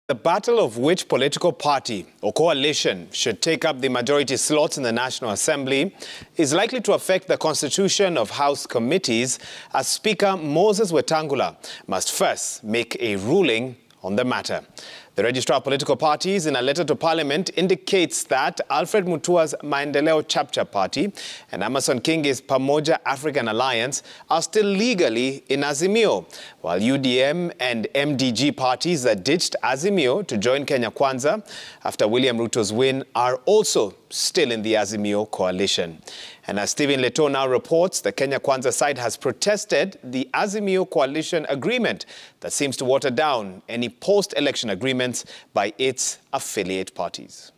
The battle of which political party or coalition should take up the majority slots in the National Assembly is likely to affect the constitution of House committees, as Speaker Moses Wetangula must first make a ruling on the matter. The Registrar of Political Parties, in a letter to Parliament, indicates that Alfred Mutua's Maendeleo Chapchap Party and Amason Kingi's Pamoja African Alliance are still legally in Azimio, while UDM and MDG parties that ditched Azimio to join Kenya Kwanza after William Ruto's win are also still in the Azimio coalition. And as Stephen Leto now reports, the Kenya Kwanza side has protested the Azimio coalition agreement that seems to water down any post-election agreements by its affiliate parties.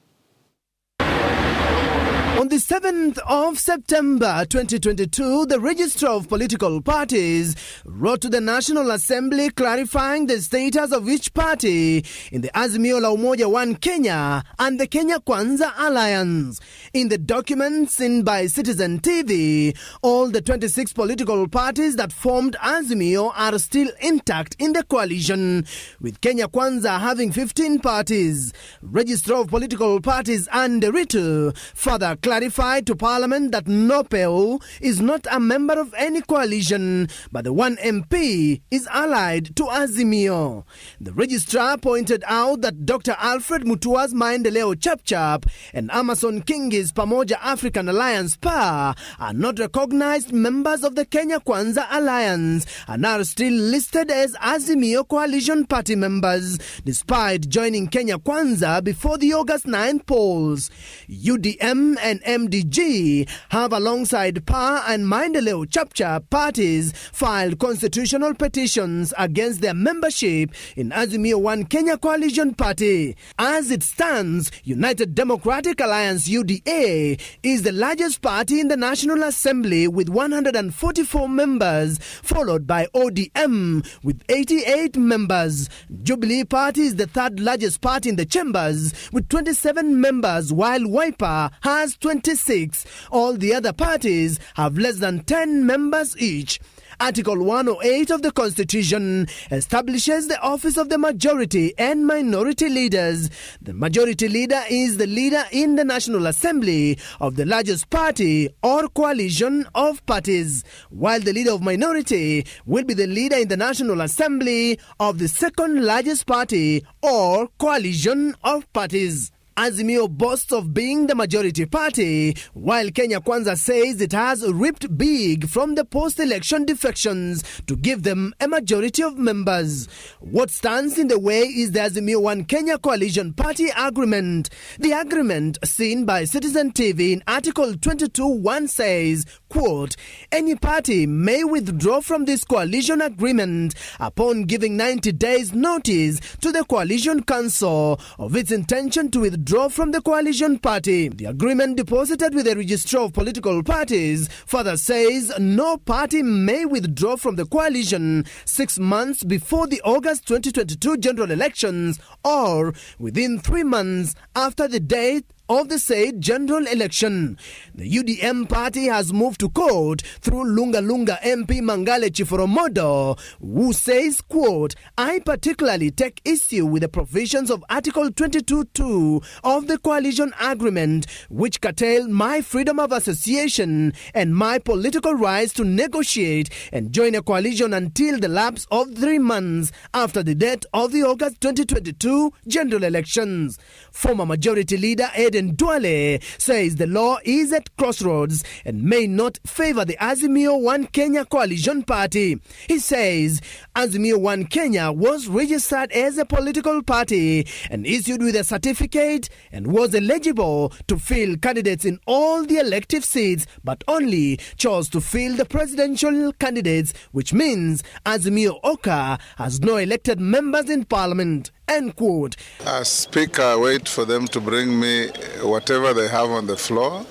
On the 7th of September 2022, the Registrar of Political Parties wrote to the National Assembly clarifying the status of each party in the Azimio la Umoja One Kenya and the Kenya Kwanza Alliance. In the document seen by Citizen TV, all the 26 political parties that formed Azimio are still intact in the coalition, with Kenya Kwanza having 15 parties. Registrar of Political Parties Anne Ritu further clarified to Parliament that NOPEU is not a member of any coalition, but the one MP is allied to Azimio. The registrar pointed out that Dr. Alfred Mutua's Maendeleo Chapchap and Amason Kingi's Pamoja African Alliance PA are not recognized members of the Kenya Kwanza Alliance and are still listed as Azimio coalition party members, despite joining Kenya Kwanza before the August 9 polls. UDM and MDG have, alongside PA and Maendeleo Chapchap parties, filed constitutional petitions against their membership in Azimio One Kenya Coalition Party. As it stands, United Democratic Alliance UDA is the largest party in the National Assembly with 144 members, followed by ODM with 88 members. Jubilee Party is the third largest party in the chambers with 27 members, while Wiper has 26. All the other parties have less than 10 members each. Article 108 of the Constitution establishes the office of the majority and minority leaders. The majority leader is the leader in the National Assembly of the largest party or coalition of parties, while the leader of minority will be the leader in the National Assembly of the second largest party or coalition of parties. Azimio boasts of being the majority party, while Kenya Kwanza says it has ripped big from the post-election defections to give them a majority of members. What stands in the way is the Azimio One Kenya Coalition Party Agreement. The agreement, seen by Citizen TV in Article 22.1 says, quote, any party may withdraw from this coalition agreement upon giving 90 days notice to the Coalition Council of its intention to withdraw from the coalition party. The agreement deposited with the Registrar of Political Parties further says no party may withdraw from the coalition 6 months before the August 2022 general elections or within 3 months after the date of the said general election. The UDM party has moved to court through Lunga Lunga MP Mangale Chiforomodo, who says, quote, I particularly take issue with the provisions of Article 22.2 of the coalition agreement, which curtail my freedom of association and my political rights to negotiate and join a coalition until the lapse of 3 months after the date of the August 2022 general elections. Former Majority Leader Ed Duale says the law is at crossroads and may not favor the Azimio One Kenya Coalition Party. He says Azimio One Kenya was registered as a political party and issued with a certificate and was eligible to field candidates in all the elective seats, but only chose to field the presidential candidates, which means Azimio Oka has no elected members in Parliament. End quote. As Speaker, I wait for them to bring me whatever they have on the floor,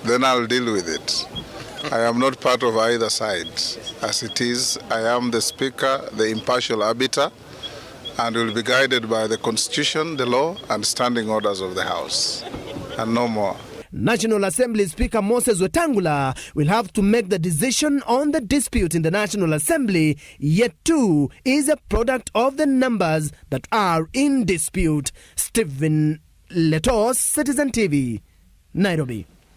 then I'll deal with it. I am not part of either side. As it is, I am the Speaker, the impartial arbiter, and will be guided by the Constitution, the law, and standing orders of the House, and no more. National Assembly Speaker Moses Wetangula will have to make the decision on the dispute in the National Assembly, yet too is a product of the numbers that are in dispute. Stephen Letos, Citizen TV, Nairobi.